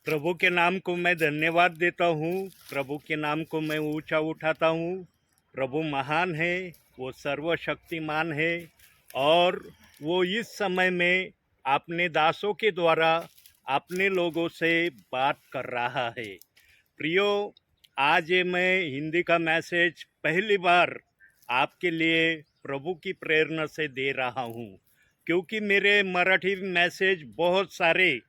प्रभु के नाम को मैं धन्यवाद देता हूँ। प्रभु के नाम को मैं ऊंचा उठाता हूँ। प्रभु महान है, वो सर्वशक्तिमान है और वो इस समय में अपने दासों के द्वारा अपने लोगों से बात कर रहा है। प्रियो, आज ये मैं हिंदी का मैसेज पहली बार आपके लिए प्रभु की प्रेरणा से दे रहा हूँ, क्योंकि मेरे मराठी मैसेज बहुत सारे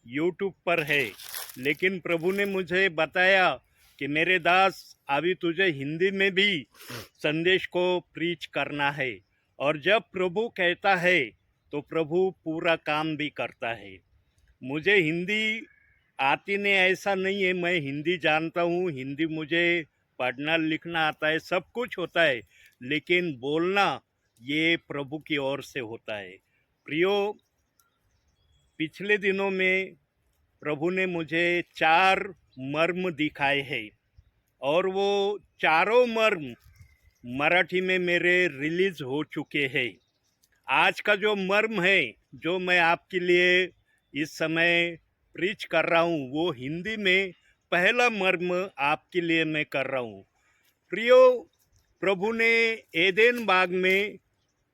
यूट्यूब पर है, लेकिन प्रभु ने मुझे बताया कि मेरे दास, अभी तुझे हिंदी में भी संदेश को प्रीच करना है। और जब प्रभु कहता है तो प्रभु पूरा काम भी करता है। मुझे हिंदी आती नहीं ऐसा नहीं है, मैं हिंदी जानता हूँ, हिंदी मुझे पढ़ना लिखना आता है, सब कुछ होता है, लेकिन बोलना ये प्रभु की ओर से होता है। प्रियो, पिछले दिनों में प्रभु ने मुझे 4 मर्म दिखाए हैं और वो चारों मर्म मराठी में मेरे रिलीज हो चुके हैं। आज का जो मर्म है, जो मैं आपके लिए इस समय प्रीच कर रहा हूँ, वो हिंदी में पहला मर्म आपके लिए मैं कर रहा हूँ। प्रियो, प्रभु ने एदेन बाग में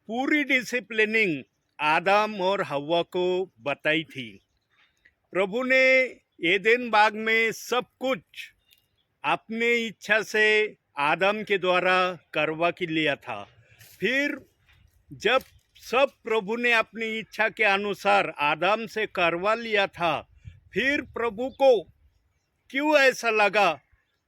पूरी डिसिप्लिनिंग आदम और हव्वा को बताई थी। प्रभु ने एदेन बाग में सब कुछ अपने इच्छा से आदम के द्वारा करवा के लिया था। फिर जब सब प्रभु ने अपनी इच्छा के अनुसार आदम से करवा लिया था, फिर प्रभु को क्यों ऐसा लगा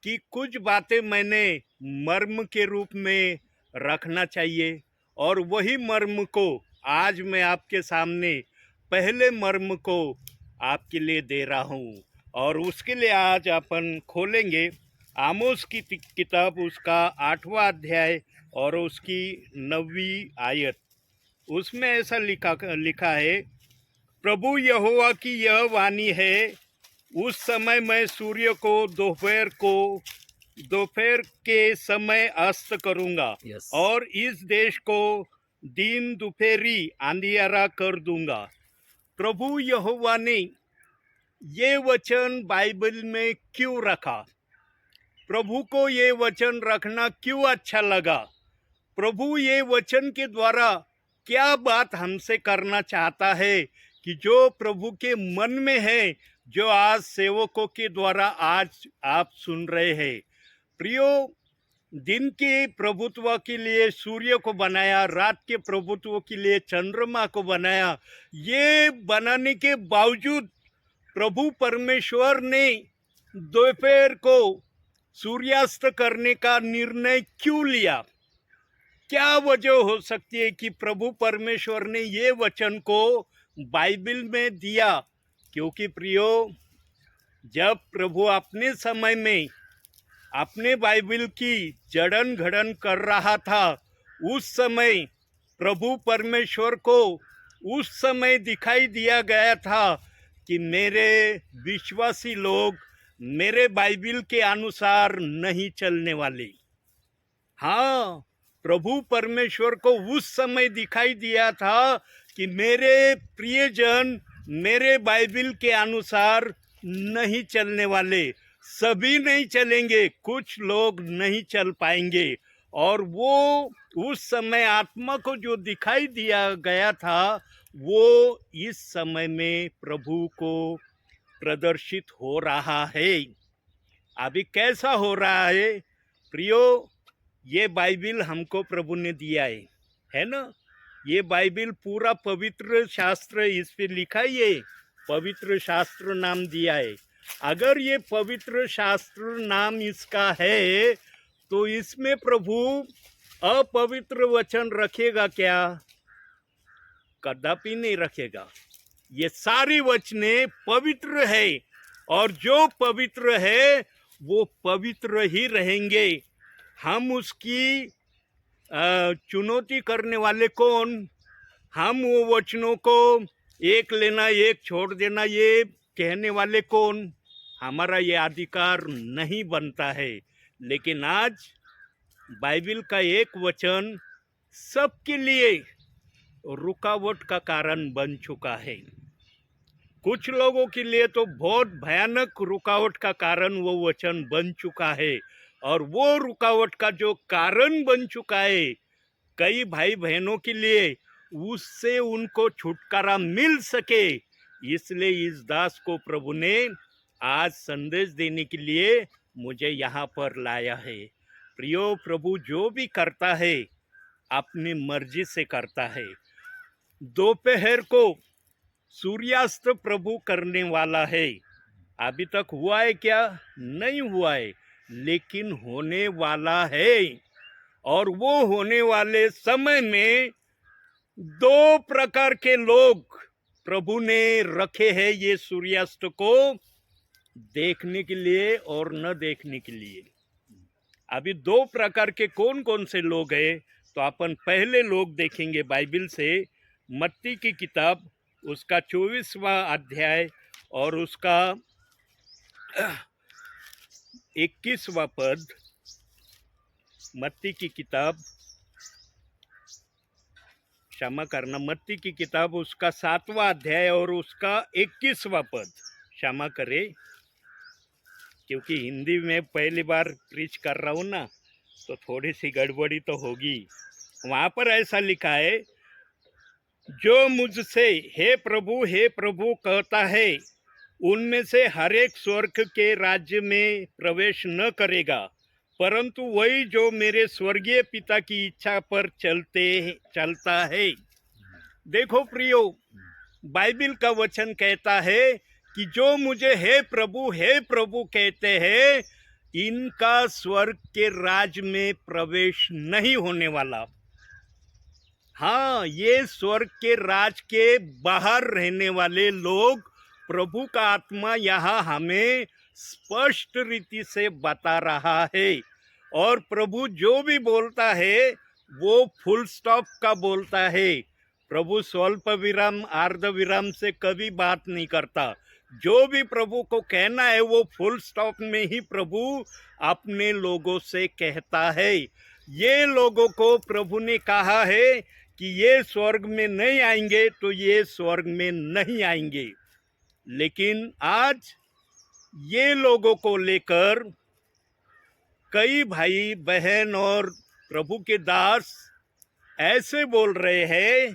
कि कुछ बातें मैंने मर्म के रूप में रखना चाहिए, और वही मर्म को आज मैं आपके सामने पहले मर्म को आपके लिए दे रहा हूँ। और उसके लिए आज अपन खोलेंगे आमोस की किताब, उसका 8वां अध्याय और उसकी 9वीं आयत। उसमें ऐसा लिखा है, प्रभु यहोवा की यह वाणी है, उस समय मैं सूर्य को दोपहर के समय अस्त करूंगा। Yes. और इस देश को दिन दोपहरी अंधियारा कर दूंगा। प्रभु यहोवा ने ये वचन बाइबल में क्यों रखा? प्रभु को ये वचन रखना क्यों अच्छा लगा? प्रभु ये वचन के द्वारा क्या बात हमसे करना चाहता है कि जो प्रभु के मन में है, जो आज सेवकों के द्वारा आज आप सुन रहे हैं। प्रियो, दिन के प्रभुत्व के लिए सूर्य को बनाया, रात के प्रभुत्व के लिए चंद्रमा को बनाया। ये बनाने के बावजूद प्रभु परमेश्वर ने दोपहर को सूर्यास्त करने का निर्णय क्यों लिया? क्या वजह हो सकती है कि प्रभु परमेश्वर ने ये वचन को बाइबल में दिया? क्योंकि प्रियो, जब प्रभु अपने समय में अपने बाइबल की जड़न घड़न कर रहा था, उस समय प्रभु परमेश्वर को उस समय दिखाई दिया गया था कि मेरे विश्वासी लोग मेरे बाइबल के अनुसार नहीं चलने वाले। हाँ, प्रभु परमेश्वर को उस समय दिखाई दिया था कि मेरे प्रियजन मेरे बाइबल के अनुसार नहीं चलने वाले। सभी नहीं चलेंगे, कुछ लोग नहीं चल पाएंगे। और वो उस समय आत्मा को जो दिखाई दिया गया था, वो इस समय में प्रभु को प्रदर्शित हो रहा है। अभी कैसा हो रहा है? प्रियो, ये बाइबल हमको प्रभु ने दिया है ना? ये बाइबल पूरा पवित्र शास्त्र, इस पे लिखा है, ये पवित्र शास्त्र नाम दिया है। अगर ये पवित्र शास्त्र नाम इसका है, तो इसमें प्रभु अपवित्र वचन रखेगा क्या? कदापि नहीं रखेगा। ये सारी वचने पवित्र है, और जो पवित्र है वो पवित्र ही रहेंगे। हम उसकी चुनौती करने वाले कौन? हम वो वचनों को एक लेना एक छोड़ देना, ये कहने वाले कौन? हमारा ये अधिकार नहीं बनता है। लेकिन आज बाइबल का एक वचन सबके लिए रुकावट का कारण बन चुका है। कुछ लोगों के लिए तो बहुत भयानक रुकावट का कारण वो वचन बन चुका है, और वो रुकावट का जो कारण बन चुका है कई भाई बहनों के लिए, उससे उनको छुटकारा मिल सके, इसलिए इस दास को प्रभु ने आज संदेश देने के लिए मुझे यहाँ पर लाया है। प्रियो, प्रभु जो भी करता है अपनी मर्जी से करता है। दोपहर को सूर्यास्त प्रभु करने वाला है। अभी तक हुआ है क्या? नहीं हुआ है, लेकिन होने वाला है। और वो होने वाले समय में दो प्रकार के लोग प्रभु ने रखे हैं ये सूर्यास्त को देखने के लिए और न देखने के लिए। अभी दो प्रकार के कौन कौन से लोग हैं? तो अपन पहले लोग देखेंगे बाइबल से, मत्ती की किताब उसका 24वां अध्याय और उसका 21वां पद। मत्ती की किताब, क्षमा करना, मत्ती की किताब उसका 7वां अध्याय और उसका 21वां पद। क्षमा करे, क्योंकि हिंदी में पहली बार प्रीच कर रहा हूँ ना, तो थोड़ी सी गड़बड़ी तो होगी। वहाँ पर ऐसा लिखा है, जो मुझसे हे प्रभु कहता है, उनमें से हर एक स्वर्ग के राज्य में प्रवेश न करेगा, परंतु वही जो मेरे स्वर्गीय पिता की इच्छा पर चलता है। देखो प्रियो, बाइबल का वचन कहता है कि जो मुझे हे प्रभु कहते हैं, इनका स्वर्ग के राज्य में प्रवेश नहीं होने वाला। हाँ, ये स्वर्ग के राज के बाहर रहने वाले लोग, प्रभु का आत्मा यहाँ हमें स्पष्ट रीति से बता रहा है। और प्रभु जो भी बोलता है वो फुल स्टॉप का बोलता है। प्रभु स्वल्प विराम अर्ध विराम से कभी बात नहीं करता। जो भी प्रभु को कहना है वो फुल स्टॉप में ही प्रभु अपने लोगों से कहता है। ये लोगों को प्रभु ने कहा है कि ये स्वर्ग में नहीं आएंगे, तो ये स्वर्ग में नहीं आएंगे। लेकिन आज ये लोगों को लेकर कई भाई बहन और प्रभु के दास ऐसे बोल रहे हैं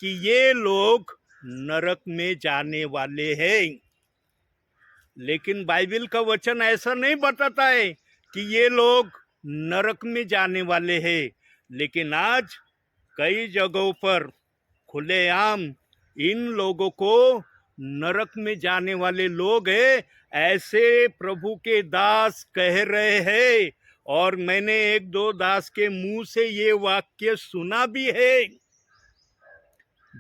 कि ये लोग नरक में जाने वाले हैं। लेकिन बाइबल का वचन ऐसा नहीं बताता है कि ये लोग नरक में जाने वाले हैं। लेकिन आज कई जगहों पर खुलेआम इन लोगों को नरक में जाने वाले लोग हैं ऐसे प्रभु के दास कह रहे हैं। और मैंने एक दो दास के मुंह से ये वाक्य सुना भी है।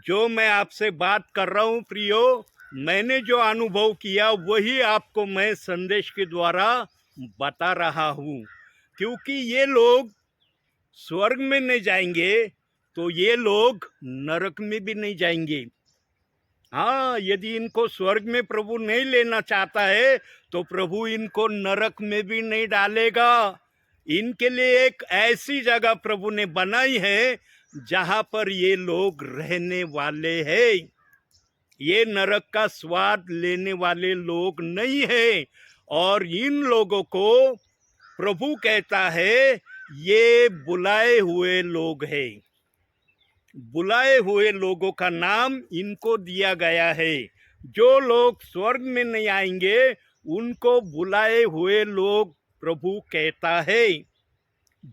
जो मैं आपसे बात कर रहा हूँ प्रियो, मैंने जो अनुभव किया वही आपको मैं संदेश के द्वारा बता रहा हूँ। क्योंकि ये लोग स्वर्ग में नहीं जाएंगे, तो ये लोग नरक में भी नहीं जाएंगे। हाँ, यदि इनको स्वर्ग में प्रभु नहीं लेना चाहता है तो प्रभु इनको नरक में भी नहीं डालेगा। इनके लिए एक ऐसी जगह प्रभु ने बनाई है जहां पर ये लोग रहने वाले हैं। ये नरक का स्वाद लेने वाले लोग नहीं है। और इन लोगों को प्रभु कहता है ये बुलाए हुए लोग हैं। बुलाए हुए लोगों का नाम इनको दिया गया है। जो लोग स्वर्ग में नहीं आएंगे उनको बुलाए हुए लोग प्रभु कहता है।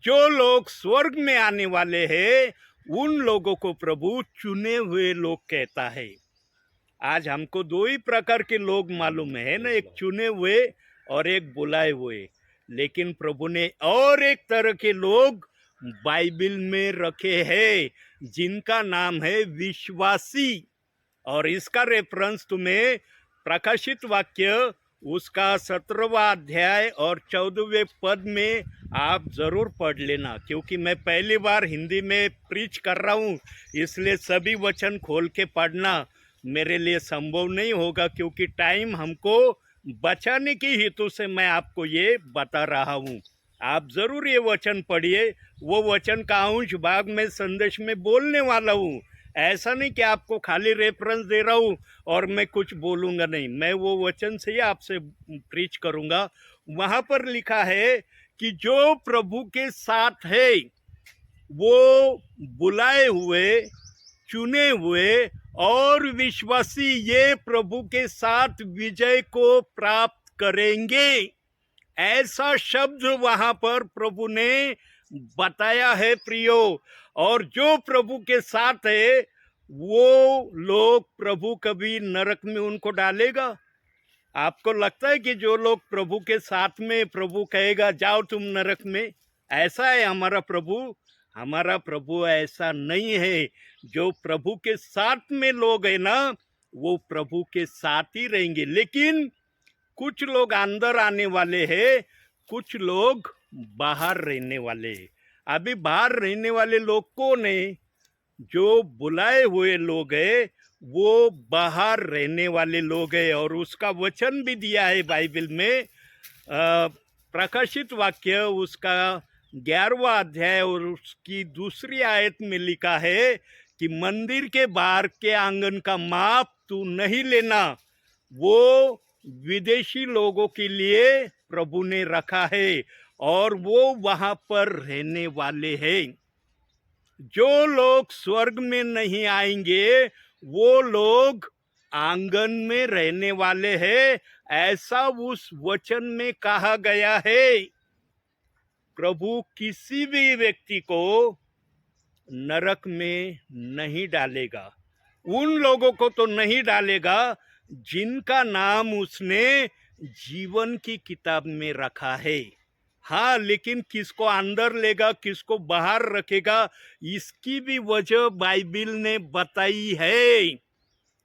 जो लोग स्वर्ग में आने वाले हैं उन लोगों को प्रभु चुने हुए लोग कहता है। आज हमको दो ही प्रकार के लोग मालूम है ना, एक चुने हुए और एक बुलाए हुए। लेकिन प्रभु ने और एक तरह के लोग बाइबल में रखे हैं जिनका नाम है विश्वासी। और इसका रेफरेंस तुम्हें प्रकाशित वाक्य उसका 17वां अध्याय और 14वें पद में आप ज़रूर पढ़ लेना। क्योंकि मैं पहली बार हिंदी में प्रीच कर रहा हूँ, इसलिए सभी वचन खोल के पढ़ना मेरे लिए संभव नहीं होगा, क्योंकि टाइम हमको बचाने की हेतु से मैं आपको ये बता रहा हूँ। आप ज़रूर ये वचन पढ़िए। वो वचन का अंश भाग में संदेश में बोलने वाला हूँ, ऐसा नहीं कि आपको खाली रेफरेंस दे रहा हूँ और मैं कुछ बोलूँगा नहीं, मैं वो वचन से ही आपसे प्रीच करूँगा। वहाँ पर लिखा है कि जो प्रभु के साथ है वो बुलाए हुए, चुने हुए और विश्वासी ये प्रभु के साथ विजय को प्राप्त करेंगे। ऐसा शब्द वहां पर प्रभु ने बताया है प्रियो। और जो प्रभु के साथ है वो लोग प्रभु कभी नरक में उनको डालेगा? आपको लगता है कि जो लोग प्रभु के साथ में प्रभु कहेगा जाओ तुम नरक में? ऐसा है हमारा प्रभु? हमारा प्रभु ऐसा नहीं है। जो प्रभु के साथ में लोग हैं ना वो प्रभु के साथ ही रहेंगे। लेकिन कुछ लोग अंदर आने वाले हैं, कुछ लोग बाहर रहने वाले हैं। अभी बाहर रहने वाले लोग कौन है? जो बुलाए हुए लोग हैं वो बाहर रहने वाले लोग हैं। और उसका वचन भी दिया है बाइबल में, प्रकाशित वाक्य उसका 11वां अध्याय और उसकी दूसरी आयत में लिखा है कि मंदिर के बाहर के आंगन का माप तू नहीं लेना, वो विदेशी लोगों के लिए प्रभु ने रखा है और वो वहां पर रहने वाले हैं। जो लोग स्वर्ग में नहीं आएंगे वो लोग आंगन में रहने वाले हैं, ऐसा उस वचन में कहा गया है। प्रभु किसी भी व्यक्ति को नरक में नहीं डालेगा। उन लोगों को तो नहीं डालेगा जिनका नाम उसने जीवन की किताब में रखा है। हाँ, लेकिन किसको अंदर लेगा किसको बाहर रखेगा इसकी भी वजह बाइबल ने बताई है।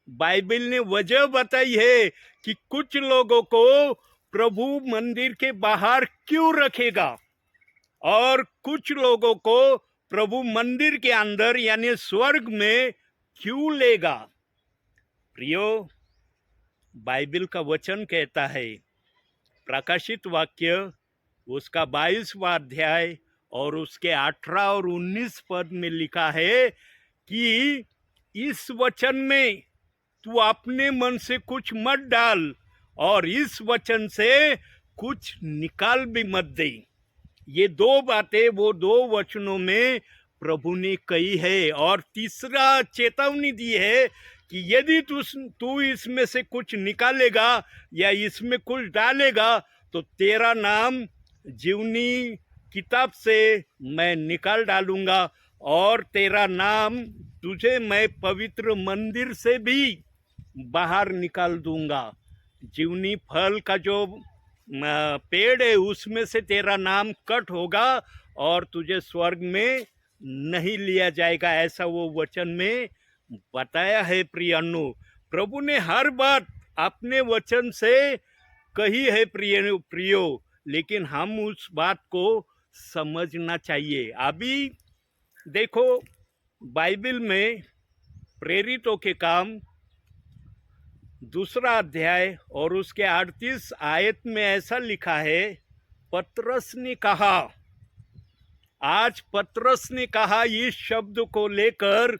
बाइबल ने वजह बताई है कि कुछ लोगों को प्रभु मंदिर के बाहर क्यों रखेगा और कुछ लोगों को प्रभु मंदिर के अंदर यानी स्वर्ग में क्यों लेगा। प्रियो, बाइबल का वचन कहता है, प्रकाशित वाक्य उसका 22वां अध्याय और उसके 18 और 19 पद में लिखा है कि इस वचन में तू अपने मन से कुछ मत डाल और इस वचन से कुछ निकाल भी मत दे। ये दो बातें वो दो वचनों में प्रभु ने कही है। और तीसरा चेतावनी दी है कि यदि तू इसमें से कुछ निकालेगा या इसमें कुछ डालेगा तो तेरा नाम जीवनी किताब से मैं निकाल डालूंगा और तेरा नाम तुझे मैं पवित्र मंदिर से भी बाहर निकाल दूंगा। जीवनी फल का जो पेड़ है उसमें से तेरा नाम कट होगा और तुझे स्वर्ग में नहीं लिया जाएगा, ऐसा वो वचन में बताया है। प्रियनु, प्रभु ने हर बात अपने वचन से कही है प्रियो, लेकिन हम उस बात को समझना चाहिए। अभी देखो बाइबल में प्रेरितों के काम 2 अध्याय और उसके 38 आयत में ऐसा लिखा है, पतरस ने कहा, आज पतरस ने कहा इस शब्द को लेकर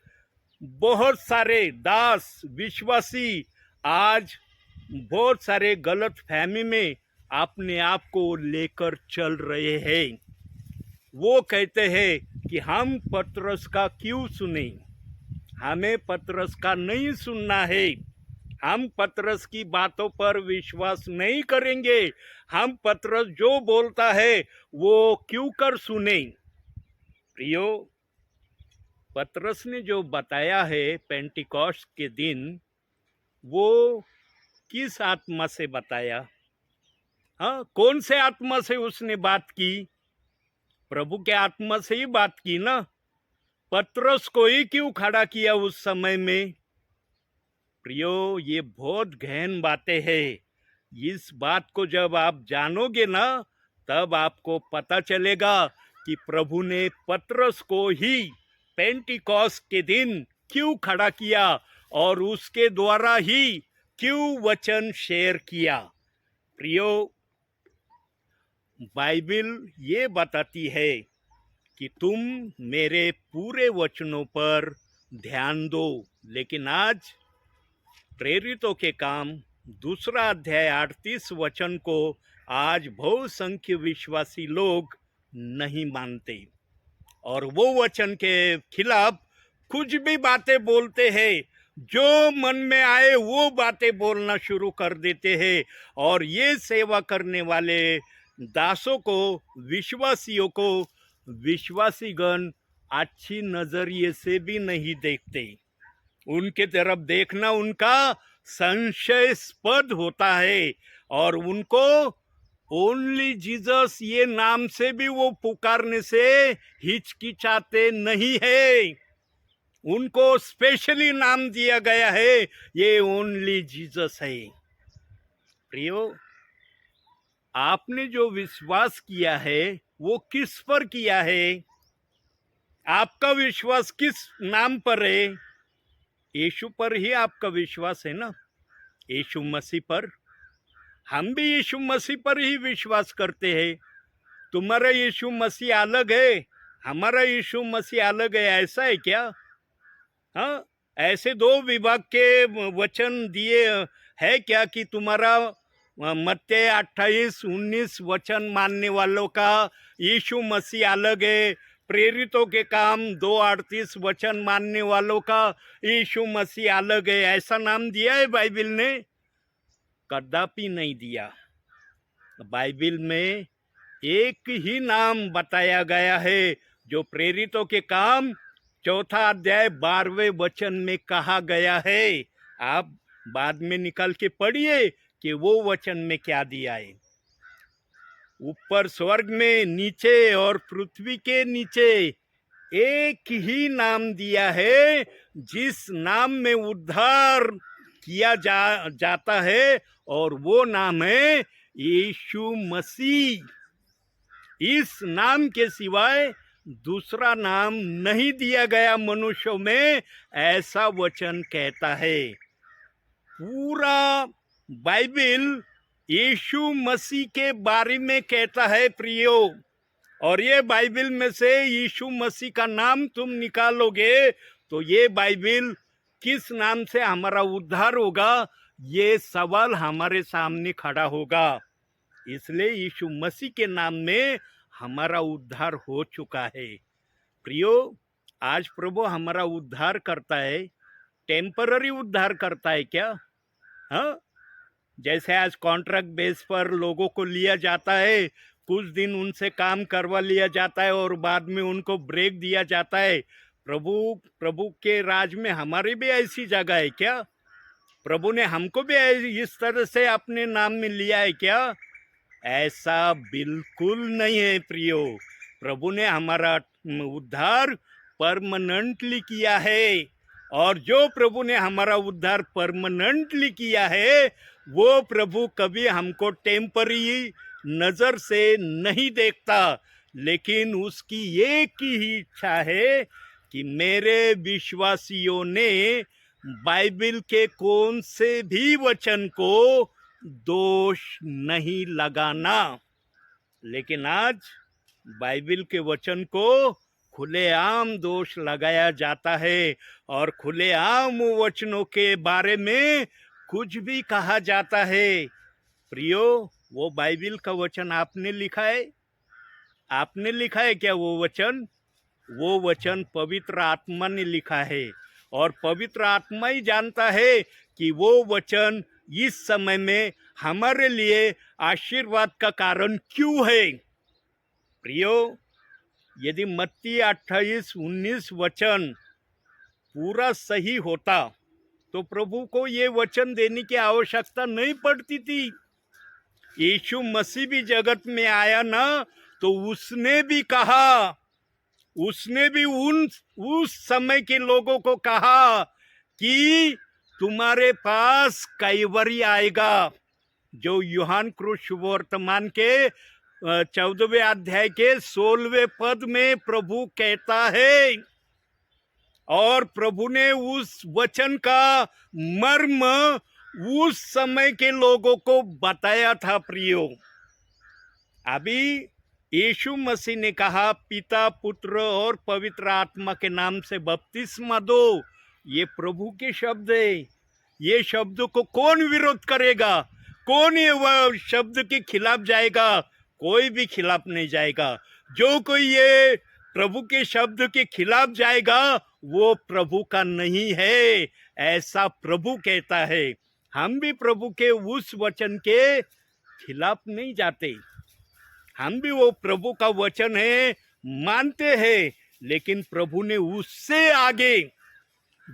बहुत सारे दास विश्वासी आज बहुत सारे गलत फहमी में अपने आप को लेकर चल रहे हैं। वो कहते हैं कि हम पतरस का क्यों सुने, हमें पतरस का नहीं सुनना है, हम पतरस की बातों पर विश्वास नहीं करेंगे, हम पतरस जो बोलता है वो क्यों कर सुने। प्रियो, पतरस ने जो बताया है पेंटिकॉस्ट के दिन वो किस आत्मा से बताया? हाँ, कौन से आत्मा से उसने बात की? प्रभु के आत्मा से ही बात की ना। पतरस को ही क्यों खड़ा किया उस समय में? प्रियो, ये बहुत गहन बातें हैं। इस बात को जब आप जानोगे ना तब आपको पता चलेगा कि प्रभु ने पतरस को ही पेंटिकॉस्ट के दिन क्यों खड़ा किया और उसके द्वारा ही क्यों वचन शेयर किया। प्रियो, बाइबल ये बताती है कि तुम मेरे पूरे वचनों पर ध्यान दो। लेकिन आज प्रेरितों के काम दूसरा अध्याय 38 वचन को आज बहुसंख्य विश्वासी लोग नहीं मानते और वो वचन के खिलाफ कुछ भी बातें बोलते हैं, जो मन में आए वो बातें बोलना शुरू कर देते हैं और ये सेवा करने वाले दासों को, विश्वासियों को, विश्वासीगण अच्छी नजरिए से भी नहीं देखते। उनके तरफ देखना उनका संशयास्पद होता है और उनको ओनली जीसस ये नाम से भी वो पुकारने से हिचकिचाते नहीं है। उनको स्पेशली नाम दिया गया है, ये ओनली जीसस है। प्रियो, आपने जो विश्वास किया है वो किस पर किया है? आपका विश्वास किस नाम पर है? यीशु पर ही आपका विश्वास है ना, यीशु मसीह पर। हम भी यीशु मसीह पर ही विश्वास करते हैं। तुम्हारा यीशु मसीह अलग है, हमारा यीशु मसीह अलग है, ऐसा है क्या? हाँ, ऐसे दो विभाग के वचन दिए है क्या कि तुम्हारा मत्ती 28-19 वचन मानने वालों का यीशु मसीह अलग है, प्रेरितों के काम 2:38 वचन मानने वालों का यीशु मसीह अलग है, ऐसा नाम दिया है बाइबिल ने? कदापि नहीं दिया। बाइबिल में एक ही नाम बताया गया है जो प्रेरितों के काम 4 अध्याय 12वें वचन में कहा गया है। आप बाद में निकाल के पढ़िए कि वो वचन में क्या दिया है। ऊपर स्वर्ग में, नीचे और पृथ्वी के नीचे एक ही नाम दिया है जिस नाम में उद्धार किया जाता है और वो नाम है यीशु मसीह। इस नाम के सिवाय दूसरा नाम नहीं दिया गया मनुष्यों में, ऐसा वचन कहता है। पूरा बाइबिल यीशु मसीह के बारे में कहता है प्रियो। और ये बाइबिल में से यीशु मसीह का नाम तुम निकालोगे तो ये बाइबिल किस नाम से हमारा उद्धार होगा, ये सवाल हमारे सामने खड़ा होगा। इसलिए यीशु मसीह के नाम में हमारा उद्धार हो चुका है। प्रियो, आज प्रभु हमारा उद्धार करता है, टेम्पररी उद्धार करता है क्या? हाँ, जैसे आज कॉन्ट्रैक्ट बेस पर लोगों को लिया जाता है, कुछ दिन उनसे काम करवा लिया जाता है और बाद में उनको ब्रेक दिया जाता है। प्रभु के राज में हमारी भी ऐसी जगह है क्या? प्रभु ने हमको भी इस तरह से अपने नाम में लिया है क्या? ऐसा बिल्कुल नहीं है प्रियो। प्रभु ने हमारा उद्धार परमानेंटली किया है और जो प्रभु ने हमारा उद्धार परमानेंटली किया है वो प्रभु कभी हमको टेम्पररी नजर से नहीं देखता, लेकिन उसकी एक ही इच्छा है कि मेरे विश्वासियों ने बाइबिल के कौन से भी वचन को दोष नहीं लगाना। लेकिन आज बाइबिल के वचन को खुलेआम दोष लगाया जाता है और खुलेआम वचनों के बारे में कुछ भी कहा जाता है। प्रियो, वो बाइबिल का वचन आपने लिखा है? आपने लिखा है क्या वो वचन? वो वचन पवित्र आत्मा ने लिखा है और पवित्र आत्मा ही जानता है कि वो वचन इस समय में हमारे लिए आशीर्वाद का कारण क्यों है। प्रियो, यदि मत्ती 28-19 वचन पूरा सही होता तो प्रभु को ये वचन देने की आवश्यकता नहीं पड़ती थी। यीशु मसीह भी जगत में आया ना, तो उसने भी कहा, उसने भी उस समय के लोगों को कहा कि तुम्हारे पास कैवरी आएगा, जो यूहन्ना कृष्ण शुभवर्तमान के 14वें अध्याय के 16वें पद में प्रभु कहता है। और प्रभु ने उस वचन का मर्म उस समय के लोगों को बताया था। प्रियो, अभी यीशु मसीह ने कहा पिता पुत्र और पवित्र आत्मा के नाम से बपतिस्मा दो। ये प्रभु के शब्द है। ये शब्द को कौन विरोध करेगा? कौन ये वह शब्द के खिलाफ जाएगा? कोई भी खिलाफ नहीं जाएगा। जो कोई ये प्रभु के शब्द के खिलाफ जाएगा वो प्रभु का नहीं है, ऐसा प्रभु कहता है। हम भी प्रभु के उस वचन के खिलाफ नहीं जाते। हम भी वो प्रभु का वचन है मानते हैं, लेकिन प्रभु ने उससे आगे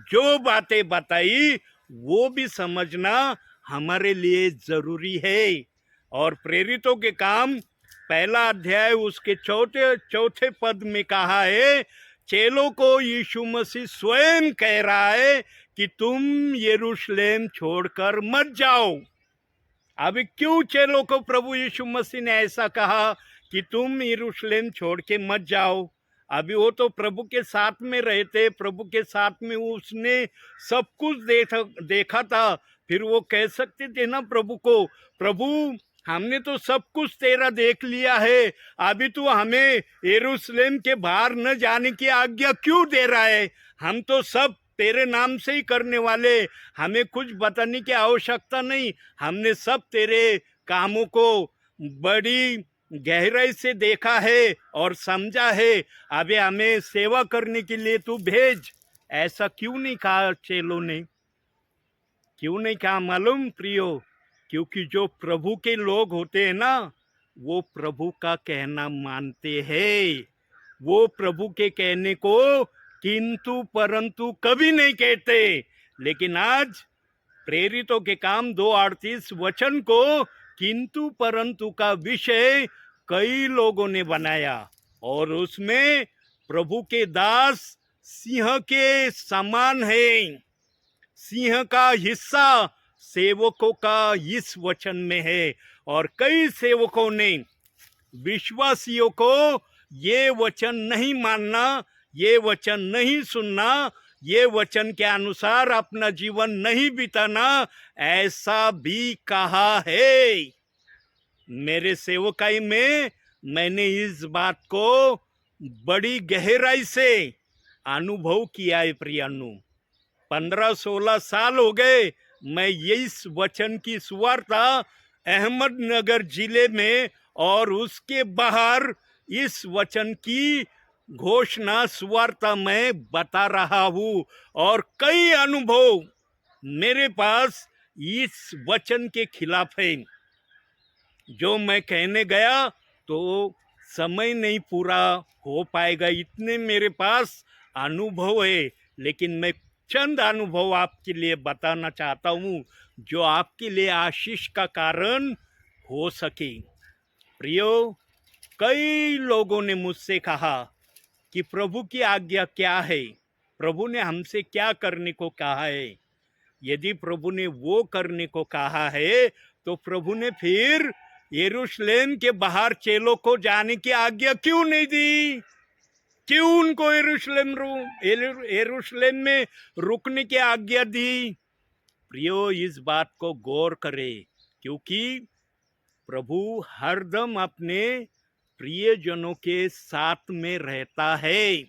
जो बातें बताई वो भी समझना हमारे लिए जरूरी है। और प्रेरितों के काम पहला अध्याय उसके चौथे पद में कहा है, चेलों को यीशु मसीह स्वयं कह रहा है कि तुम यरूशलेम छोड़कर मत जाओ। अभी क्यों चेलों को प्रभु यीशु मसीह ने ऐसा कहा कि तुम यरूशलेम छोड़ के मत जाओ? अभी वो तो प्रभु के साथ में रहते, प्रभु के साथ में उसने सब कुछ देखा था। फिर वो कह सकते थे ना प्रभु को, प्रभु हमने तो सब कुछ तेरा देख लिया है, अभी तू हमें यरूशलेम के बाहर न जाने की आज्ञा क्यों दे रहा है? हम तो सब तेरे नाम से ही करने वाले, हमें कुछ बताने की आवश्यकता नहीं। हमने सब तेरे कामों को बड़ी गहराई से देखा है और समझा है। अभी हमें सेवा करने के लिए तू भेज। ऐसा क्यों नहीं कहा चेलों ने? क्यों नहीं कहा मालूम प्रियो? क्योंकि जो प्रभु के लोग होते हैं ना, वो प्रभु का कहना मानते हैं। वो प्रभु के कहने को किंतु परंतु कभी नहीं कहते। लेकिन आज प्रेरितों के काम 2:38 वचन को किंतु परंतु का विषय कई लोगों ने बनाया और उसमें प्रभु के दास सिंह के समान है। सिंह का हिस्सा सेवकों का इस वचन में है। और कई सेवकों ने विश्वासियों को ये वचन नहीं मानना, ये वचन नहीं सुनना, ये वचन के अनुसार अपना जीवन नहीं बिताना, ऐसा भी कहा है। मेरे सेवकाई में मैंने इस बात को बड़ी गहराई से अनुभव किया है प्रियानु। 15-16 साल हो गए मैं इस वचन की सुवार्ता अहमदनगर जिले में और उसके बाहर इस वचन की घोषणा सुवार्ता में बता रहा हूँ। और कई अनुभव मेरे पास इस वचन के खिलाफ है। जो मैं कहने गया तो समय नहीं पूरा हो पाएगा, इतने मेरे पास अनुभव है। लेकिन मैं चंद अनुभव आपके लिए बताना चाहता हूँ जो आपके लिए आशीष का कारण हो सके। प्रियो, कई लोगों ने मुझसे कहा कि प्रभु की आज्ञा क्या है, प्रभु ने हमसे क्या करने को कहा है। यदि प्रभु ने वो करने को कहा है तो प्रभु ने फिर यरूशलेम के बाहर चेलों को जाने की आज्ञा क्यों नहीं दी? क्यों उनको यरूशलेम में रुकने की आज्ञा दी? प्रियो, इस बात को गौर करें, क्योंकि प्रभु हरदम अपने प्रियजनों के साथ में रहता है।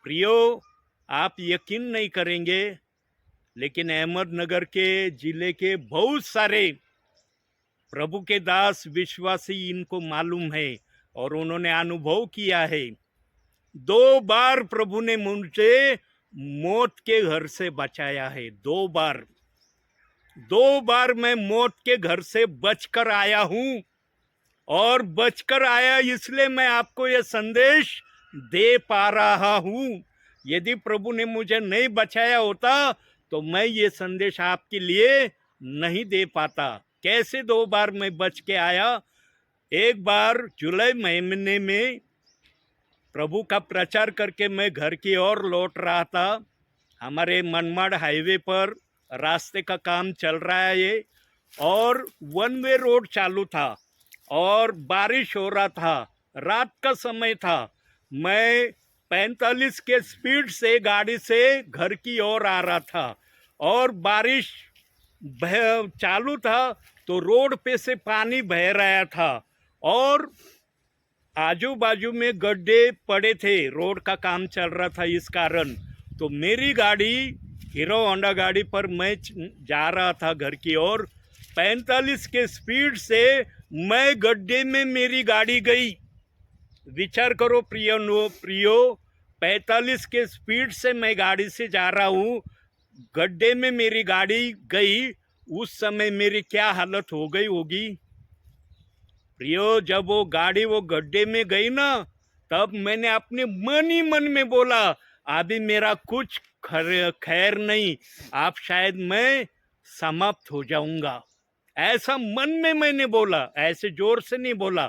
प्रियो, आप यकीन नहीं करेंगे, लेकिन अहमदनगर के जिले के बहुत सारे प्रभु के दास विश्वासी इनको मालूम है और उन्होंने अनुभव किया है। 2 बार प्रभु ने मुझे मौत के घर से बचाया है। 2 बार मैं मौत के घर से बचकर आया हूँ। और बचकर आया इसलिए मैं आपको यह संदेश दे पा रहा हूँ। यदि प्रभु ने मुझे नहीं बचाया होता तो मैं ये संदेश आपके लिए नहीं दे पाता। कैसे 2 बार मैं बच के आया? एक बार जुलाई महीने में प्रभु का प्रचार करके मैं घर की ओर लौट रहा था। हमारे मनमाड़ हाईवे पर रास्ते का काम चल रहा है ये, और 1 वे रोड चालू था और बारिश हो रहा था, रात का समय था। मैं 45 के स्पीड से गाड़ी से घर की ओर आ रहा था और बारिश चालू था तो रोड पे से पानी बह रहा था। और आजू बाजू में गड्ढे पड़े थे, रोड का काम चल रहा था, इस कारण तो मेरी गाड़ी हीरो होंडा गाड़ी पर मैं जा रहा था घर की ओर, 45 के स्पीड से मैं गड्ढे में मेरी गाड़ी गई। विचार करो प्रियो, 45 के स्पीड से मैं गाड़ी से जा रहा हूँ, गड्ढे में मेरी गाड़ी गई। उस समय मेरी क्या हालत हो गई होगी प्रियो। जब वो गाड़ी वो गड्ढे में गई ना, तब मैंने अपने मन ही मन में बोला, अभी मेरा कुछ खैर नहीं, आप शायद मैं समाप्त हो जाऊंगा। ऐसा मन में मैंने बोला, ऐसे जोर से नहीं बोला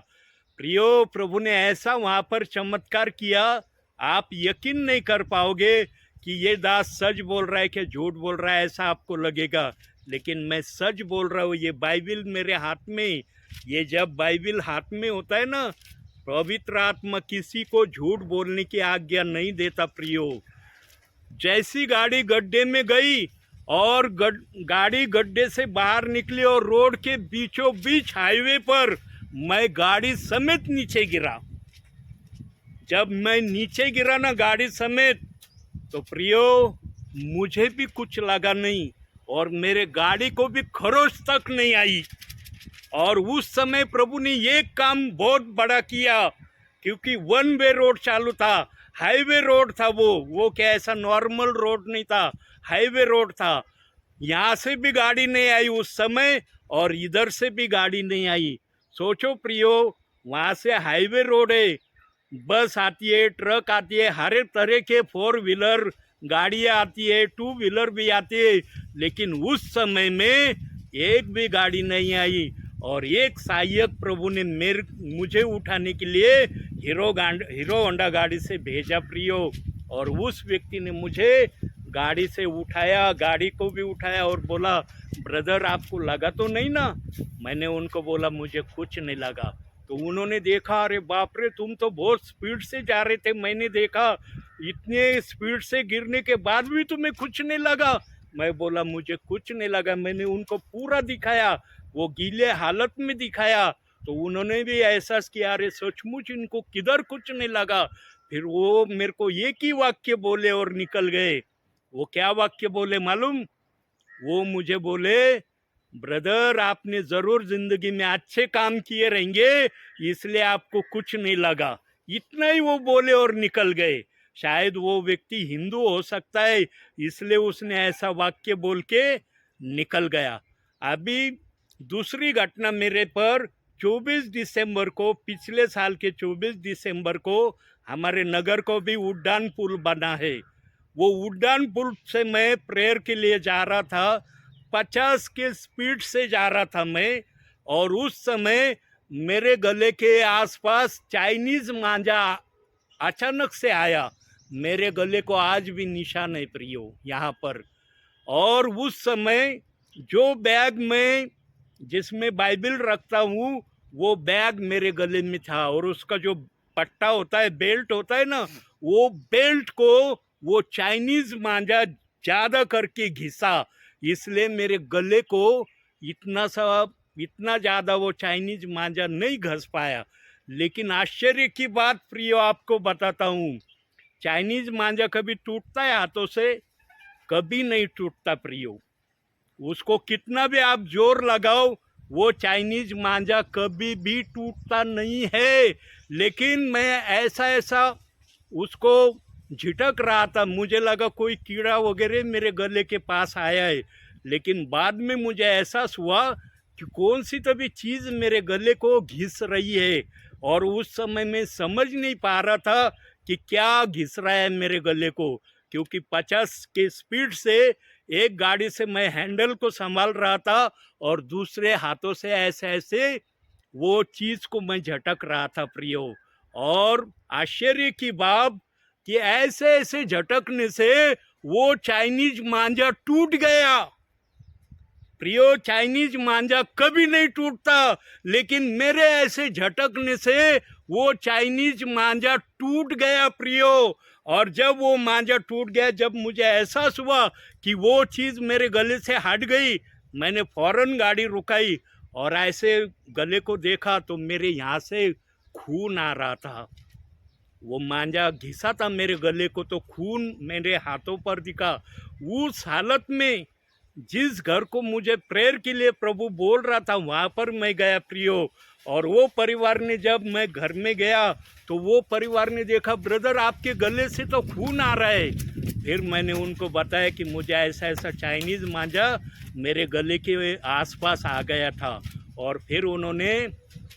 प्रियो। प्रभु ने ऐसा वहां पर चमत्कार किया, आप यकीन नहीं कर पाओगे कि ये दास सच बोल रहा है कि झूठ बोल रहा है, ऐसा आपको लगेगा, लेकिन मैं सच बोल रहा हूँ। ये बाइबिल मेरे हाथ में, ये जब बाइबिल हाथ में होता है ना, पवित्र आत्मा किसी को झूठ बोलने की आज्ञा नहीं देता प्रियो। जैसी गाड़ी गड्ढे में गई और गाड़ी गड्ढे से बाहर निकली और रोड के बीचों बीच हाईवे पर मैं गाड़ी समेत नीचे गिरा। जब मैं नीचे गिरा ना गाड़ी समेत, तो प्रियो मुझे भी कुछ लगा नहीं और मेरे गाड़ी को भी खरोच तक नहीं आई। और उस समय प्रभु ने ये काम बहुत बड़ा किया, क्योंकि वन वे रोड चालू था, हाईवे रोड था वो क्या ऐसा नॉर्मल रोड नहीं था, हाईवे रोड था। यहाँ से भी गाड़ी नहीं आई उस समय और इधर से भी गाड़ी नहीं आई। सोचो प्रियो, वहाँ से हाईवे रोड है, बस आती है, ट्रक आती है, हर एक तरह के 4 व्हीलर गाड़ियाँ आती है, 2 व्हीलर भी आती है, लेकिन उस समय में एक भी गाड़ी नहीं आई। और एक सहायक प्रभु ने मुझे उठाने के लिए हीरो होंडा गाड़ी से भेजा प्रियो। और उस व्यक्ति ने मुझे गाड़ी से उठाया, गाड़ी को भी उठाया और बोला, ब्रदर आपको लगा तो नहीं ना? मैंने उनको बोला मुझे कुछ नहीं लगा। तो उन्होंने देखा, अरे बाप रे, तुम तो बहुत स्पीड से जा रहे थे, मैंने देखा इतने स्पीड से गिरने के बाद भी तुम्हें कुछ नहीं लगा। मैं बोला मुझे कुछ नहीं लगा। मैंने उनको पूरा दिखाया, वो गीले हालत में दिखाया, तो उन्होंने भी एहसास किया, अरे सचमुच इनको किधर कुछ नहीं लगा। फिर वो मेरे को एक ही वाक्य बोले और निकल गए। वो क्या वाक्य बोले मालूम? वो मुझे बोले, ब्रदर आपने जरूर जिंदगी में अच्छे काम किए रहेंगे, इसलिए आपको कुछ नहीं लगा। इतना ही वो बोले और निकल गए। शायद वो व्यक्ति हिंदू हो सकता है, इसलिए उसने ऐसा वाक्य बोल के निकल गया। अभी दूसरी घटना मेरे पर 24 दिसंबर को, पिछले साल के 24 दिसंबर को हमारे नगर को भी उड्डान पुल बना है। वो उड्डान पुल से मैं प्रेयर के लिए जा रहा था, 50 के स्पीड से जा रहा था मैं, और उस समय मेरे गले के आसपास चाइनीज मांझा अचानक से आया। मेरे गले को आज भी निशान है प्रियो यहाँ पर। और उस समय जो बैग में जिसमें बाइबल रखता हूँ, वो बैग मेरे गले में था, और उसका जो पट्टा होता है, बेल्ट होता है ना, वो बेल्ट को वो चाइनीज मांझा ज्यादा करके घिसा, इसलिए मेरे गले को इतना ज्यादा वो चाइनीज मांझा नहीं घस पाया। लेकिन आश्चर्य की बात प्रियो आपको बताता हूँ, चाइनीज मांझा कभी टूटता है हाथों से? कभी नहीं टूटता प्रियो। उसको कितना भी आप जोर लगाओ, वो चाइनीज मांझा कभी भी टूटता नहीं है। लेकिन मैं ऐसा उसको झिटक रहा था, मुझे लगा कोई कीड़ा वगैरह मेरे गले के पास आया है। लेकिन बाद में मुझे एहसास हुआ कि कौन सी तभी चीज़ मेरे गले को घिस रही है, और उस समय मैं समझ नहीं पा रहा था कि क्या घिस रहा है मेरे गले को, क्योंकि 50 के स्पीड से एक गाड़ी से मैं हैंडल को संभाल रहा था और दूसरे हाथों से ऐसे वो चीज़ को मैं झटक रहा था प्रियो। और आश्चर्य की बात कि ऐसे झटकने से वो चाइनीज मांझा टूट गया। प्रियो, चाइनीज मांझा कभी नहीं टूटता, लेकिन मेरे ऐसे झटकने से वो चाइनीज मांझा टूट गया प्रियो। और जब वो मांझा टूट गया, जब मुझे एहसास हुआ कि वो चीज़ मेरे गले से हट गई, मैंने फौरन गाड़ी रुकाई और ऐसे गले को देखा तो मेरे यहाँ से खून आ रहा था। वो मांझा घिसा था मेरे गले को तो खून मेरे हाथों पर दिखा। उस हालत में जिस घर को मुझे प्रेयर के लिए प्रभु बोल रहा था वहाँ पर मैं गया प्रियो। और वो परिवार ने, जब मैं घर में गया तो वो परिवार ने देखा, ब्रदर आपके गले से तो खून आ रहा है। फिर मैंने उनको बताया कि मुझे ऐसा ऐसा चाइनीज़ मांझा मेरे गले के आसपास आ गया था। और फिर उन्होंने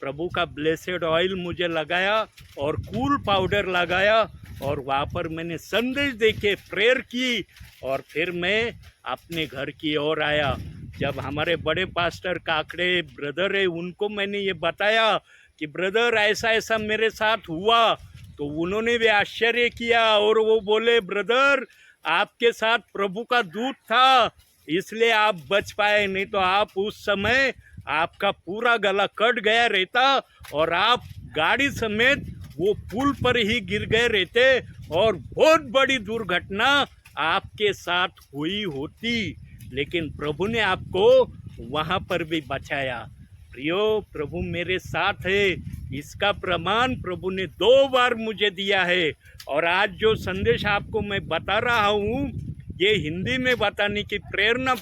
प्रभु का ब्लेसेड ऑयल मुझे लगाया और कूल पाउडर लगाया और वहाँ पर मैंने संदेश देके प्रेयर की। और फिर मैं अपने घर की ओर आया। जब हमारे बड़े पास्टर काकड़े ब्रदर है उनको मैंने ये बताया कि ब्रदर ऐसा ऐसा मेरे साथ हुआ, तो उन्होंने भी आश्चर्य किया और वो बोले, ब्रदर आपके साथ प्रभु का दूत था इसलिए आप बच पाए, नहीं तो आप उस समय आपका पूरा गला कट गया रहता और आप गाड़ी समेत वो पुल पर ही गिर गए रहते और बहुत बड़ी दुर्घटना आपके साथ हुई होती। लेकिन प्रभु ने आपको वहाँ पर भी बचाया। प्रियो, प्रभु मेरे साथ है, इसका प्रमाण प्रभु ने 2 बार मुझे दिया है। और आज जो संदेश आपको मैं बता रहा हूँ ये हिंदी में बताने की प्रेरणा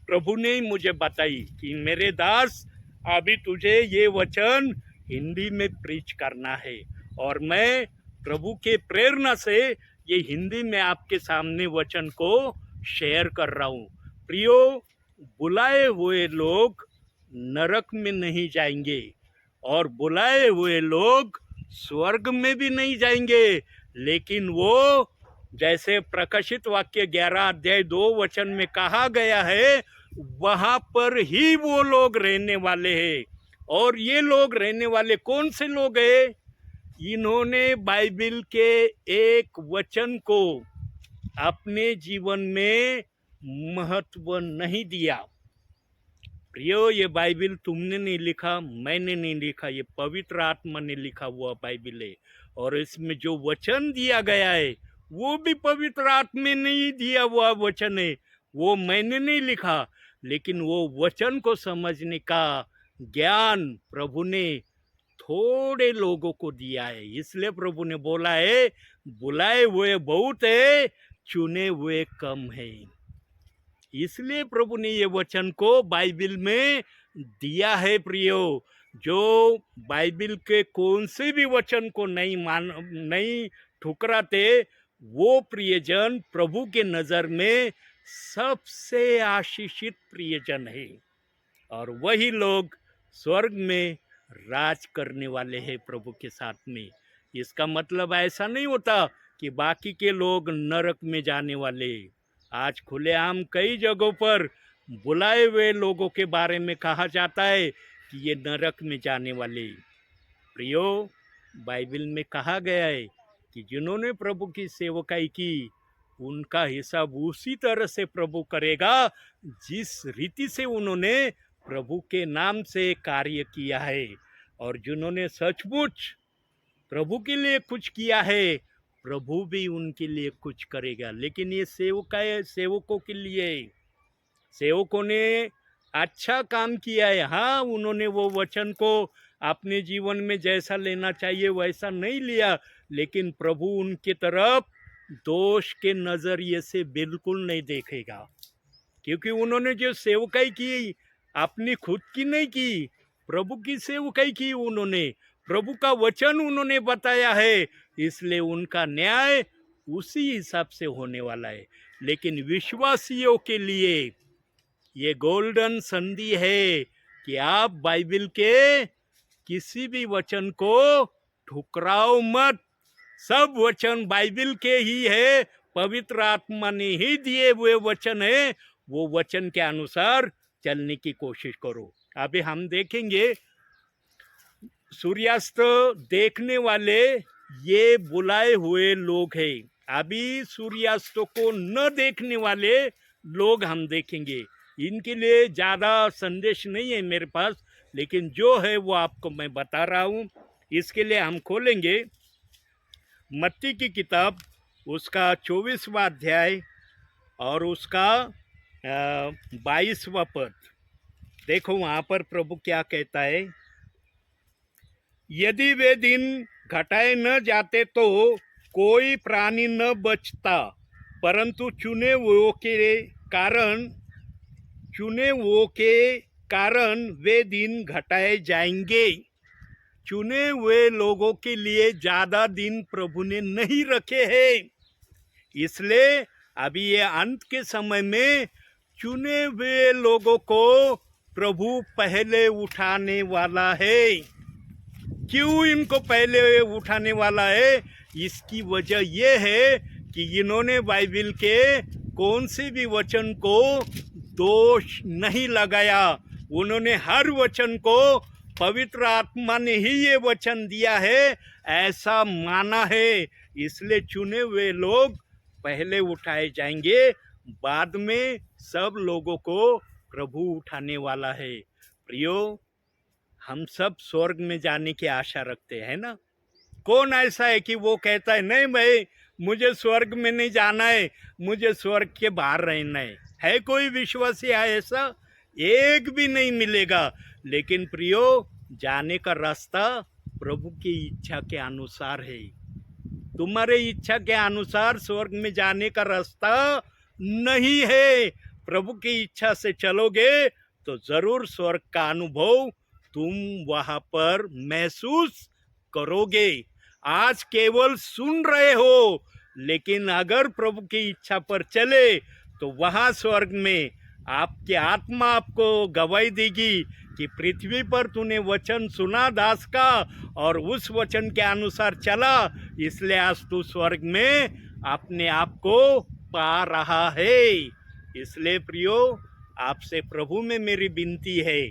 प्रभु ने ही मुझे बताई कि मेरे दास अभी तुझे ये वचन हिंदी में प्रीच करना है। और मैं प्रभु के प्रेरणा से ये हिंदी में आपके सामने वचन को शेयर कर रहा हूँ। प्रियो, बुलाए हुए लोग नरक में नहीं जाएंगे और बुलाए हुए लोग स्वर्ग में भी नहीं जाएंगे, लेकिन वो जैसे प्रकाशित वाक्य 11 अध्याय 2 वचन में कहा गया है वहाँ पर ही वो लोग रहने वाले हैं। और ये लोग रहने वाले कौन से लोग हैं? इन्होंने बाइबल के एक वचन को अपने जीवन में महत्व नहीं दिया। प्रियो, ये बाइबल तुमने नहीं लिखा, मैंने नहीं लिखा, ये पवित्र आत्मा ने लिखा हुआ बाइबल है। और इसमें जो वचन दिया गया है वो भी पवित्र आत्मा ने ही दिया हुआ वचन है, वो मैंने नहीं लिखा। लेकिन वो वचन को समझने का ज्ञान प्रभु ने थोड़े लोगों को दिया है। इसलिए प्रभु ने बोला है, बुलाए हुए बहुत है, चुने हुए कम है। इसलिए प्रभु ने ये वचन को बाइबल में दिया है। प्रियो, जो बाइबल के कौन से भी वचन को नहीं ठुकराते, वो प्रियजन प्रभु के नज़र में सबसे आशीषित प्रियजन है और वही लोग स्वर्ग में राज करने वाले हैं प्रभु के साथ में। इसका मतलब ऐसा नहीं होता कि बाकी के लोग नरक में जाने वाले। आज खुलेआम कई जगहों पर बुलाए हुए लोगों के बारे में कहा जाता है कि ये नरक में जाने वाले। प्रियो, बाइबल में कहा गया है कि जिन्होंने प्रभु की सेवकाई की उनका हिसाब उसी तरह से प्रभु करेगा जिस रीति से उन्होंने प्रभु के नाम से कार्य किया है। और जिन्होंने सचमुच प्रभु के लिए कुछ किया है प्रभु भी उनके लिए कुछ करेगा। लेकिन ये सेवकों के लिए, सेवकों ने अच्छा काम किया है। हाँ, उन्होंने वो वचन को अपने जीवन में जैसा लेना चाहिए वैसा नहीं लिया, लेकिन प्रभु उनकी तरफ दोष के नजरिए से बिल्कुल नहीं देखेगा, क्योंकि उन्होंने जो सेवकाई की अपनी खुद की नहीं की, प्रभु की सेवकाई की उन्होंने, प्रभु का वचन उन्होंने बताया है, इसलिए उनका न्याय उसी हिसाब से होने वाला है। लेकिन विश्वासियों के लिए ये गोल्डन संधि है कि आप बाइबल के किसी भी वचन को ठुकराओ मत। सब वचन बाइबल के ही है, पवित्र आत्मा ने ही दिए हुए वचन है, वो वचन के अनुसार चलने की कोशिश करो। अभी हम देखेंगे सूर्यास्त देखने वाले ये बुलाए हुए लोग हैं। अभी सूर्यास्त को न देखने वाले लोग हम देखेंगे। इनके लिए ज़्यादा संदेश नहीं है मेरे पास, लेकिन जो है वो आपको मैं बता रहा हूँ। इसके लिए हम खोलेंगे मत्ती की किताब, उसका 24वां अध्याय और उसका 22वां पद। देखो वहाँ पर प्रभु क्या कहता है। यदि वे दिन घटाए न जाते तो कोई प्राणी न बचता, परंतु चुने हुओं के कारण वे दिन घटाए जाएंगे। चुने हुए लोगों के लिए ज्यादा दिन प्रभु ने नहीं रखे हैं, इसलिए अभी ये अंत के समय में चुने हुए लोगों को प्रभु पहले उठाने वाला है। क्यों इनको पहले उठाने वाला है? इसकी वजह यह है कि इन्होंने बाइबल के कौन से भी वचन को दोष नहीं लगाया। उन्होंने हर वचन को पवित्र आत्मा ने ही ये वचन दिया है ऐसा माना है, इसलिए चुने हुए लोग पहले उठाए जाएंगे, बाद में सब लोगों को प्रभु उठाने वाला है। प्रियो, हम सब स्वर्ग में जाने की आशा रखते हैं ना। कौन ऐसा है कि वो कहता है नहीं भाई मुझे स्वर्ग में नहीं जाना है, मुझे स्वर्ग के बाहर रहना है कोई विश्वासी है ऐसा? एक भी नहीं मिलेगा। लेकिन प्रियो, जाने का रास्ता प्रभु की इच्छा के अनुसार है। तुम्हारे इच्छा के अनुसार स्वर्ग में जाने का रास्ता नहीं है। प्रभु की इच्छा से चलोगे तो जरूर स्वर्ग का अनुभव तुम वहां पर महसूस करोगे। आज केवल सुन रहे हो, लेकिन अगर प्रभु की इच्छा पर चले तो वहां स्वर्ग में आपकी आत्मा आपको गवाही देगी कि पृथ्वी पर तूने वचन सुना दास का और उस वचन के अनुसार चला, इसलिए आज तू स्वर्ग में अपने आप को पा रहा है। इसलिए प्रियो, आपसे प्रभु में मेरी विनती है,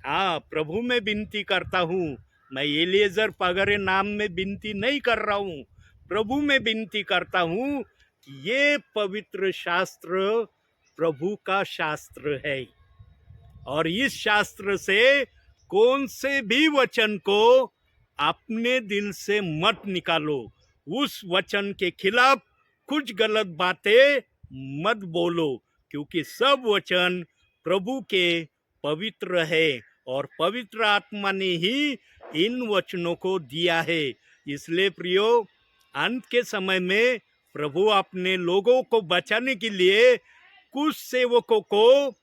हाँ प्रभु में विनती करता हूँ। मैं एलिएजर पगरे नाम में विनती नहीं कर रहा हूँ, प्रभु में विनती करता हूँ कि ये पवित्र शास्त्र प्रभु का शास्त्र है और इस शास्त्र से कौन से भी वचन को अपने दिल से मत निकालो। उस वचन के खिलाफ कुछ गलत बातें मत बोलो, क्योंकि सब वचन प्रभु के पवित्र है और पवित्र आत्मा ने ही इन वचनों को दिया है। इसलिए प्रियो, अंत के समय में प्रभु अपने लोगों को बचाने के लिए कुछ सेवकों को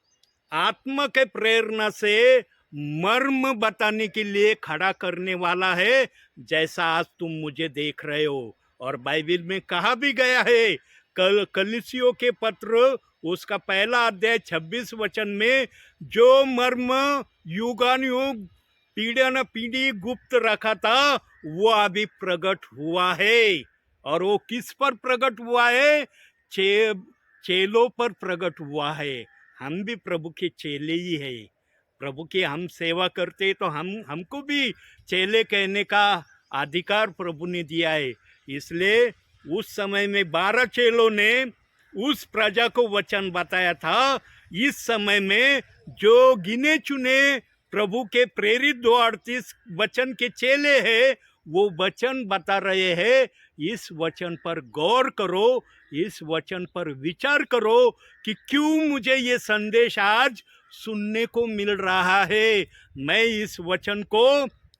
आत्मा के प्रेरणा से मर्म बताने के लिए खड़ा करने वाला है, जैसा आज तुम मुझे देख रहे हो। और बाइबल में कहा भी गया है, कलीसियों के पत्र उसका पहला अध्याय 26 वचन में, जो मर्म युगानुयुग पीढ़ी न पीढ़ी गुप्त रखा था वो अभी प्रकट हुआ है। और वो किस पर प्रकट हुआ है? चेलों पर प्रकट हुआ है। हम भी प्रभु के चेले ही है। प्रभु की हम सेवा करते तो हमको भी चेले कहने का अधिकार प्रभु ने दिया है। इसलिए उस समय में 12 चेलों ने उस प्रजा को वचन बताया था। इस समय में जो गिने चुने प्रभु के प्रेरित 238 वचन के चेले हैं, वो वचन बता रहे हैं। इस वचन पर गौर करो, इस वचन पर विचार करो कि क्यों मुझे ये संदेश आज सुनने को मिल रहा है। मैं इस वचन को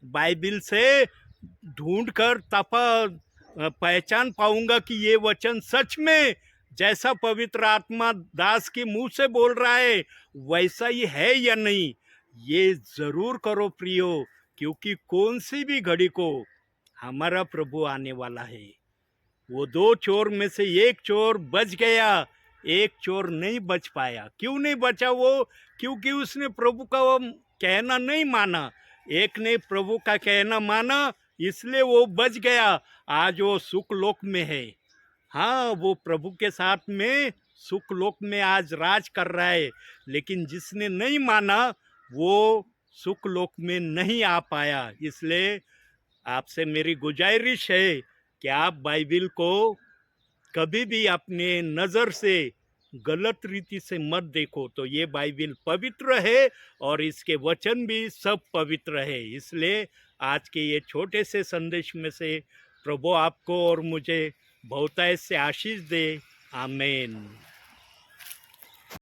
बाइबल से ढूंढकर पहचान पाऊंगा कि ये वचन सच में जैसा पवित्र आत्मा दास के मुंह से बोल रहा है वैसा ही है या नहीं। ये जरूर करो प्रियो, क्योंकि कौन सी भी घड़ी को हमारा प्रभु आने वाला है। वो 2 चोर में से एक चोर बच गया, एक चोर नहीं बच पाया। क्यों नहीं बचा वो? क्योंकि उसने प्रभु का वो कहना नहीं माना। एक ने प्रभु का कहना माना, इसलिए वो बच गया। आज वो सुख लोक में है। हाँ, वो प्रभु के साथ में सुख लोक में आज राज कर रहा है। लेकिन जिसने नहीं माना वो सुख लोक में नहीं आ पाया। इसलिए आपसे मेरी गुजारिश है कि आप बाइबल को कभी भी अपने नज़र से गलत रीति से मत देखो। तो ये बाइबल पवित्र है और इसके वचन भी सब पवित्र है। इसलिए आज के ये छोटे से संदेश में से प्रभु आपको और मुझे बहुतायत से आशीष दे। आमीन।